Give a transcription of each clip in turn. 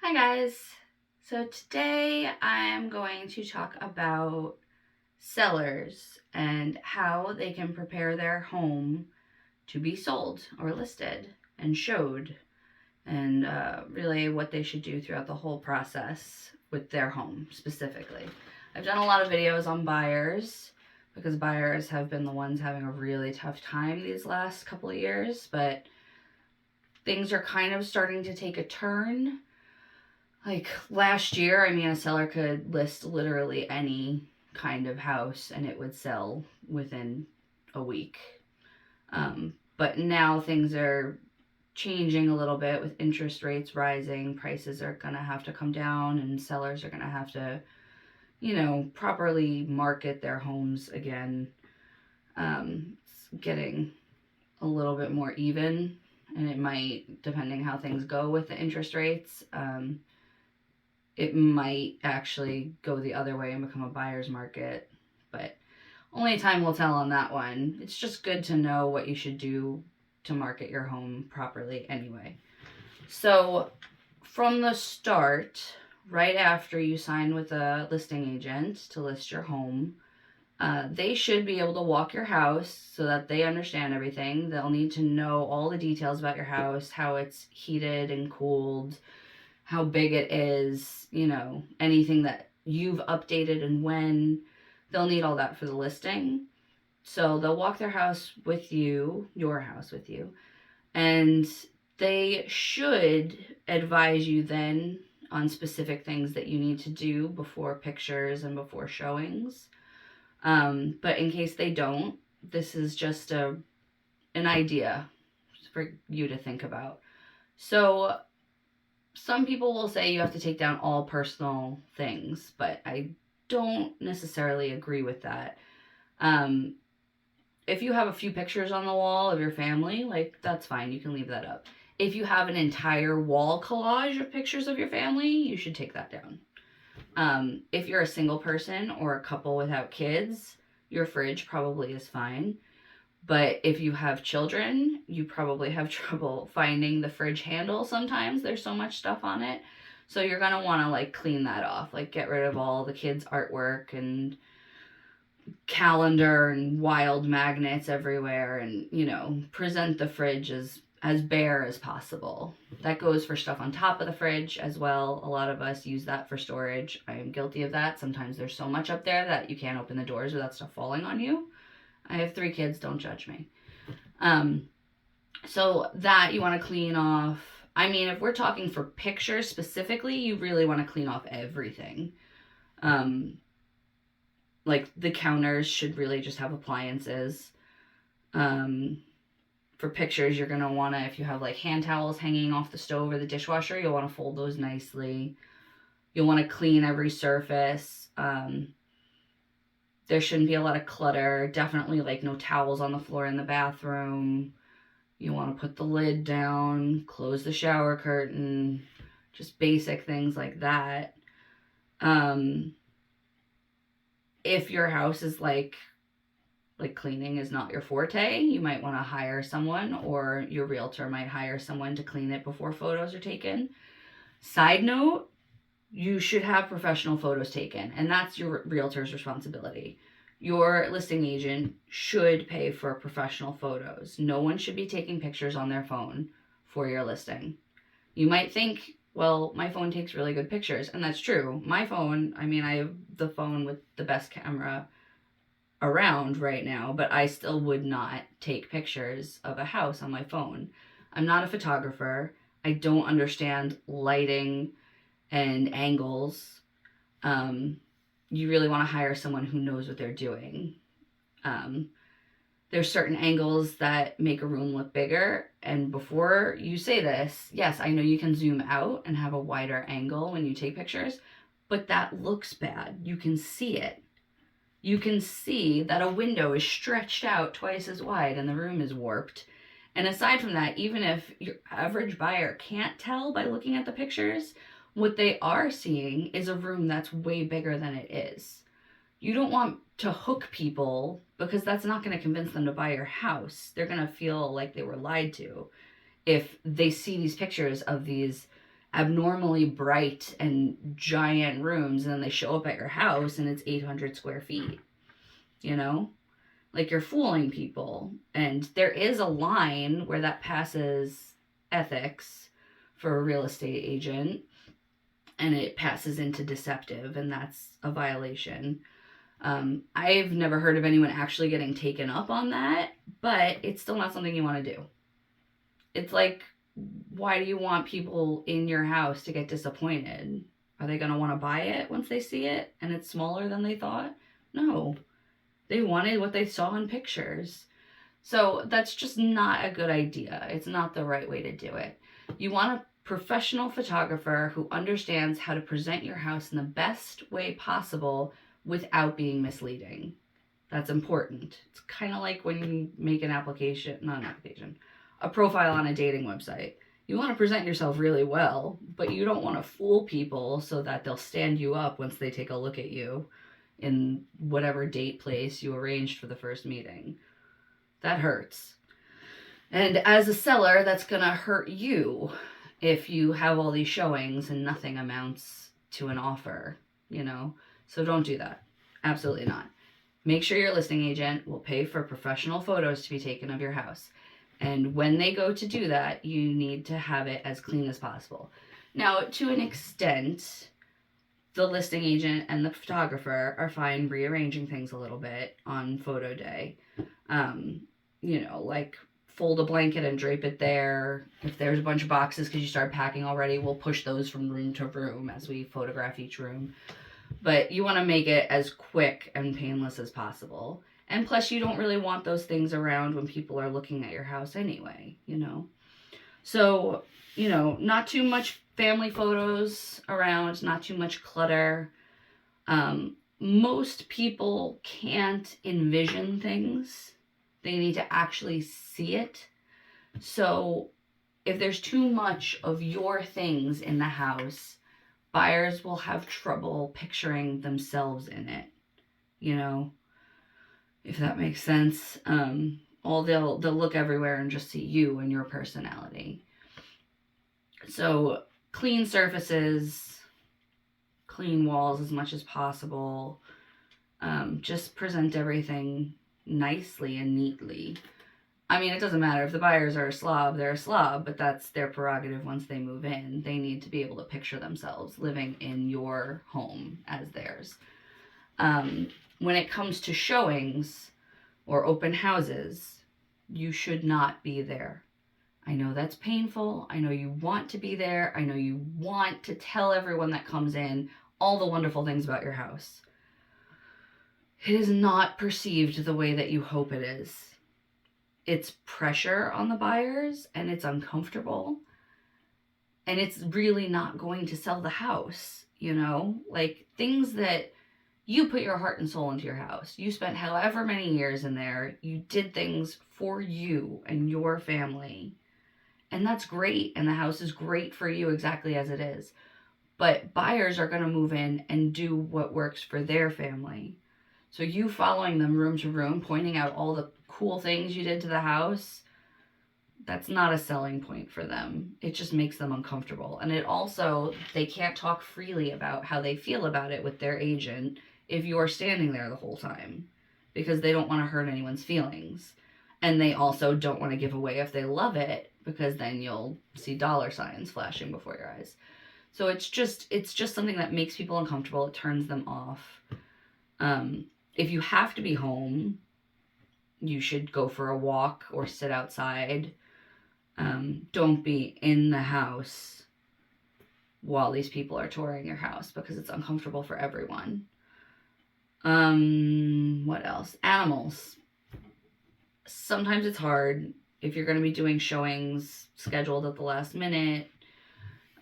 Hi guys. So today I'm going to talk about sellers and how they can prepare their home to be sold or listed and showed, and really what they should do throughout the whole process with their home specifically. I've done a lot of videos on buyers because buyers have been the ones having a really tough time these last couple of years, but things are kind of starting to take a turn. Like last year, a seller could list literally any kind of house and it would sell within a week. But now things are changing a little bit with interest rates rising. Prices are going to have to come down and sellers are going to have to, properly market their homes again. It's getting a little bit more even, and it might, depending how things go with the interest rates, it might actually go the other way and become a buyer's market, but only time will tell on that one. It's just good to know what you should do to market your home properly anyway. So from the start, right after you sign with a listing agent to list your home, they should be able to walk your house so that they understand everything. They'll need to know all the details about your house, how it's heated and cooled, how big it is, anything that you've updated and when. They'll need all that for the listing. So they'll walk their house with you, your house with you, and they should advise you then on specific things that you need to do before pictures and before showings. But in case they don't, this is just an idea for you to think about. So some people will say you have to take down all personal things, but I don't necessarily agree with that. If you have a few pictures on the wall of your family, that's fine. You can leave that up. If you have an entire wall collage of pictures of your family, you should take that down. If you're a single person or a couple without kids, your fridge probably is fine. But if you have children, you probably have trouble finding the fridge handle sometimes. There's so much stuff on it. So you're going to want to clean that off. Get rid of all the kids' artwork and calendar and wild magnets everywhere, and, present the fridge as bare as possible. That goes for stuff on top of the fridge as well. A lot of us use that for storage. I am guilty of that. Sometimes there's so much up there that you can't open the doors without stuff falling on you. I have 3 kids, don't judge me. So that you want to clean off. If we're talking for pictures specifically, you really want to clean off everything. The counters should really just have appliances. For pictures, you're going to want to, if you have hand towels hanging off the stove or the dishwasher, you'll want to fold those nicely. You'll want to clean every surface. There shouldn't be a lot of clutter. Definitely no towels on the floor in the bathroom. You want to put the lid down, close the shower curtain, just basic things like that. If your house is cleaning is not your forte, you might want to hire someone, or your realtor might hire someone to clean it before photos are taken. Side note, you should have professional photos taken, and that's your realtor's responsibility. Your listing agent should pay for professional photos. No one should be taking pictures on their phone for your listing. You might think, well, my phone takes really good pictures, and that's true. My phone, I have the phone with the best camera around right now, but I still would not take pictures of a house on my phone. I'm not a photographer. I don't understand lighting and angles. You really want to hire someone who knows what they're doing. There's certain angles that make a room look bigger, and before you say this, yes, I know you can zoom out and have a wider angle when you take pictures, but that looks bad. You can see it. You can see that a window is stretched out twice as wide and the room is warped. And aside from that, even if your average buyer can't tell by looking at the pictures, what they are seeing is a room that's way bigger than it is. You don't want to hook people, because that's not going to convince them to buy your house. They're going to feel like they were lied to if they see these pictures of these abnormally bright and giant rooms, and then they show up at your house and it's 800 square feet, you know? Like, you're fooling people. And there is a line where that passes ethics for a real estate agent, and it passes into deceptive, and that's a violation. I've never heard of anyone actually getting taken up on that, but it's still not something you want to do. It's like, why do you want people in your house to get disappointed? Are they going to want to buy it once they see it and it's smaller than they thought? No. They wanted what they saw in pictures. So that's just not a good idea. It's not the right way to do it. You want a professional photographer who understands how to present your house in the best way possible without being misleading. That's important. It's kind of like when you make an application, not an application, a profile on a dating website. You want to present yourself really well, but you don't want to fool people so that they'll stand you up once they take a look at you in whatever date place you arranged for the first meeting. That hurts. And as a seller, that's going to hurt you if you have all these showings and nothing amounts to an offer, you know? So don't do that. Absolutely not. Make sure your listing agent will pay for professional photos to be taken of your house. And when they go to do that, you need to have it as clean as possible. Now, to an extent, the listing agent and the photographer are fine rearranging things a little bit on photo day. You know, like fold a blanket and drape it there. If there's a bunch of boxes because you started packing already, we'll push those from room to room as we photograph each room. But you want to make it as quick and painless as possible. And plus, you don't really want those things around when people are looking at your house anyway, you know. So, you know, not too much family photos around, not too much clutter. Most people can't envision things. They need to actually see it. So if there's too much of your things in the house, buyers will have trouble picturing themselves in it, you know, if that makes sense. They'll look everywhere and just see you and your personality. So clean surfaces, clean walls as much as possible. Just present everything nicely and neatly. I mean, it doesn't matter if the buyers are a slob, they're a slob, but that's their prerogative once they move in. They need to be able to picture themselves living in your home as theirs. When it comes to showings or open houses, you should not be there. I know that's painful. I know you want to be there. I know you want to tell everyone that comes in all the wonderful things about your house. It is not perceived the way that you hope it is. It's pressure on the buyers, and it's uncomfortable, and it's really not going to sell the house, you know? Like, things that you put your heart and soul into your house. You spent however many years in there. You did things for you and your family. And that's great. And the house is great for you exactly as it is. But buyers are going to move in and do what works for their family. So you following them room to room, pointing out all the cool things you did to the house, that's not a selling point for them. It just makes them uncomfortable. And it also, they can't talk freely about how they feel about it with their agent if you're standing there the whole time, because they don't want to hurt anyone's feelings. And they also don't want to give away if they love it, because then you'll see dollar signs flashing before your eyes. So it's just something that makes people uncomfortable. It turns them off. If you have to be home, you should go for a walk or sit outside. Don't be in the house while these people are touring your house, because it's uncomfortable for everyone. What else? Animals. Sometimes it's hard if you're going to be doing showings scheduled at the last minute,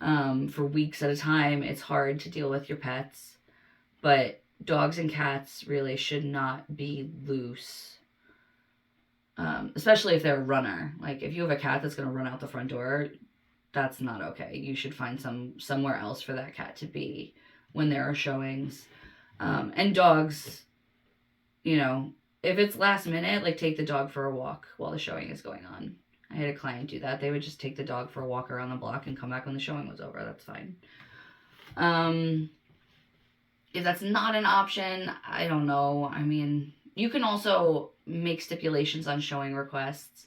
for weeks at a time. It's hard to deal with your pets, but dogs and cats really should not be loose. Especially if they're a runner. Like, if you have a cat that's going to run out the front door, that's not okay. You should find somewhere else for that cat to be when there are showings. And dogs, you know, if it's last minute, like, take the dog for a walk while the showing is going on. I had a client do that. They would just take the dog for a walk around the block and come back when the showing was over. That's fine. If that's not an option, I don't know. I mean, you can also make stipulations on showing requests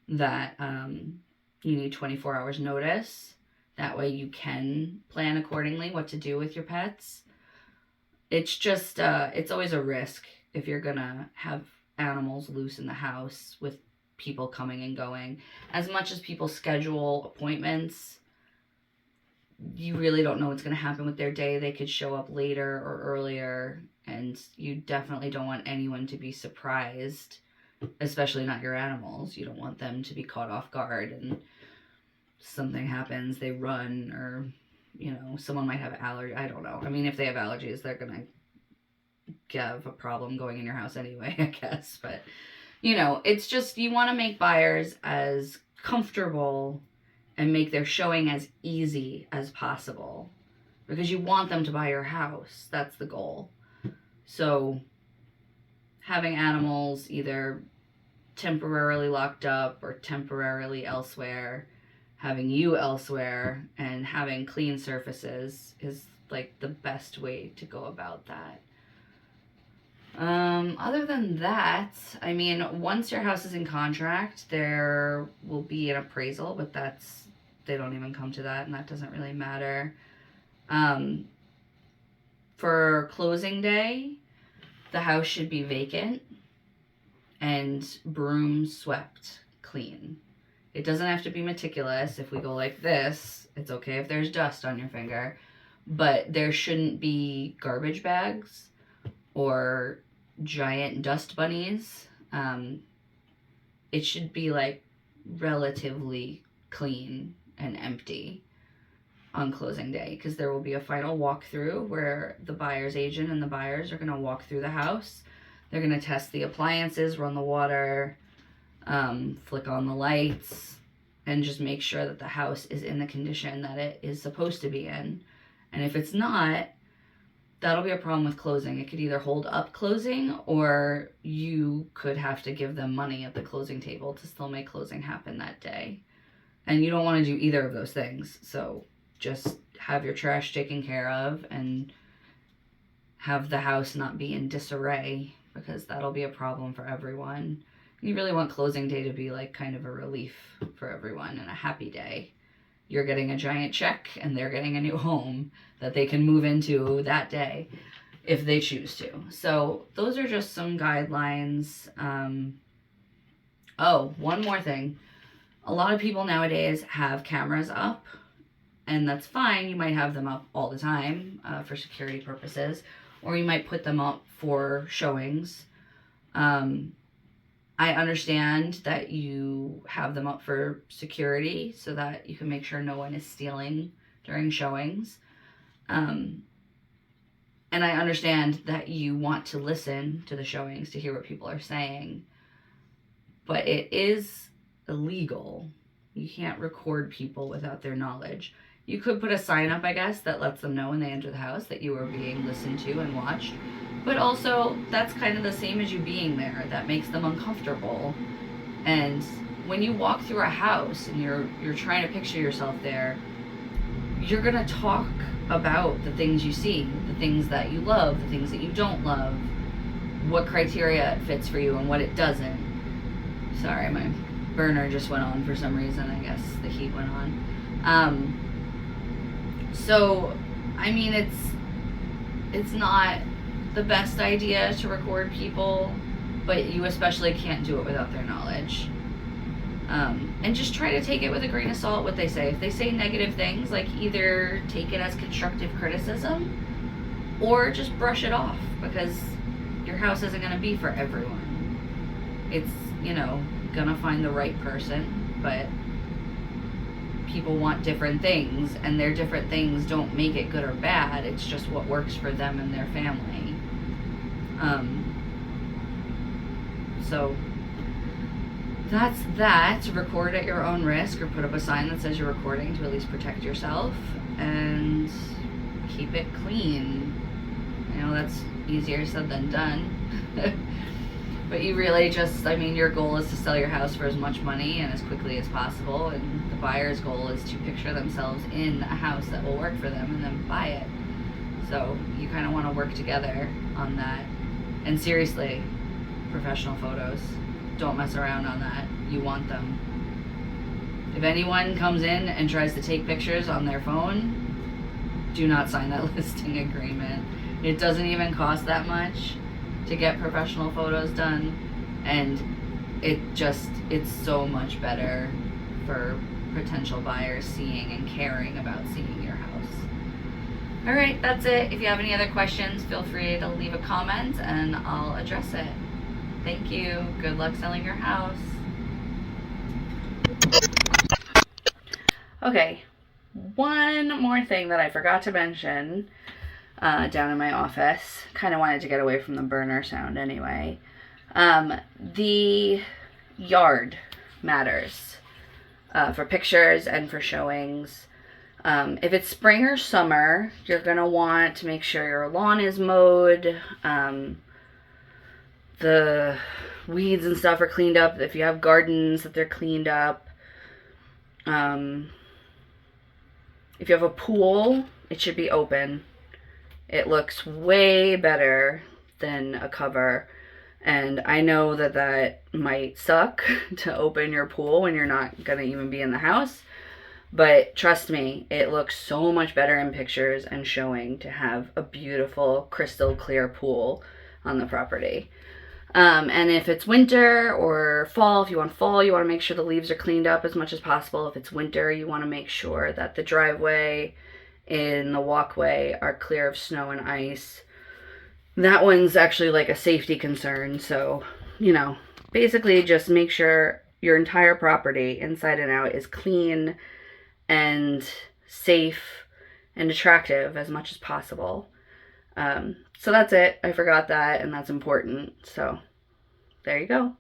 that you need 24 hours notice. That way you can plan accordingly what to do with your pets. It's just, it's always a risk if you're gonna have animals loose in the house with people coming and going. As much as people schedule appointments, you really don't know what's going to happen with their day. They could show up later or earlier, and you definitely don't want anyone to be surprised, especially not your animals. You don't want them to be caught off guard and something happens, they run, or, you know, someone might have allergy. I don't know. I mean, if they have allergies, they're going to have a problem going in your house anyway, I guess. But, you know, it's just, you want to make buyers as comfortable and make their showing as easy as possible, because you want them to buy your house. That's the goal. So having animals either temporarily locked up or temporarily elsewhere, having you elsewhere, and having clean surfaces is like the best way to go about that. Other than that, I mean, once your house is in contract, there will be an appraisal, but they don't even come to that, and that doesn't really matter. For closing day, the house should be vacant and broom swept clean. It doesn't have to be meticulous. If we go like this, it's okay if there's dust on your finger, but there shouldn't be garbage bags or giant dust bunnies. It should be like relatively clean and empty on closing day, because there will be a final walkthrough where the buyer's agent and the buyers are going to walk through the house. They're going to test the appliances, run the water, flick on the lights, and just make sure that the house is in the condition that it is supposed to be in. And if it's not, that'll be a problem with closing. It could either hold up closing, or you could have to give them money at the closing table to still make closing happen that day. And you don't want to do either of those things. So just have your trash taken care of and have the house not be in disarray, because that'll be a problem for everyone. You really want closing day to be like kind of a relief for everyone and a happy day. You're getting a giant check and they're getting a new home that they can move into that day if they choose to. So those are just some guidelines. Oh, one more thing. A lot of people nowadays have cameras up, and that's fine. You might have them up all the time for security purposes, or you might put them up for showings. I understand that you have them up for security so that you can make sure no one is stealing during showings. And I understand that you want to listen to the showings to hear what people are saying, but it is illegal. You can't record people without their knowledge. You could put a sign up, I guess, that lets them know when they enter the house that you are being listened to and watched. But also, that's kind of the same as you being there. That makes them uncomfortable. And when you walk through a house and you're trying to picture yourself there, you're going to talk about the things you see, the things that you love, the things that you don't love, what criteria it fits for you and what it doesn't. Sorry, my burner just went on for some reason. I guess the heat went on. So, I mean, it's not the best idea to record people, but you especially can't do it without their knowledge. And just try to take it with a grain of salt what they say. If they say negative things, like, either take it as constructive criticism or just brush it off, because your house isn't going to be for everyone. It's, you know, gonna find the right person, but people want different things, and their different things don't make it good or bad. It's just what works for them and their family. So that's that. Record at your own risk, or put up a sign that says you're recording to at least protect yourself, and keep it clean. You know, that's easier said than done. But you really just, I mean, your goal is to sell your house for as much money and as quickly as possible. And the buyer's goal is to picture themselves in a house that will work for them and then buy it. So you kind of want to work together on that. And seriously, professional photos. Don't mess around on that. You want them. If anyone comes in and tries to take pictures on their phone, do not sign that listing agreement. It doesn't even cost that much to get professional photos done, and it's so much better for potential buyers seeing and caring about seeing your house. All right, that's it. If you have any other questions, feel free to leave a comment and I'll address it. Thank you. Good luck selling your house. Okay, one more thing that I forgot to mention down in my office. Kind of wanted to get away from the burner sound anyway. The yard matters for pictures and for showings. If it's spring or summer, you're going to want to make sure your lawn is mowed. The weeds and stuff are cleaned up. If you have gardens, that they're cleaned up. If you have a pool, it should be open. It looks way better than a cover. And I know that that might suck to open your pool when you're not going to even be in the house. But trust me, it looks so much better in pictures and showing to have a beautiful crystal clear pool on the property. And if it's winter or fall, if you want fall, you want to make sure the leaves are cleaned up as much as possible. If it's winter, you want to make sure that the driveway and the walkway are clear of snow and ice. That one's actually like a safety concern. So, basically just make sure your entire property inside and out is clean and safe and attractive as much as possible. So that's it. I forgot that, and that's important. So there you go.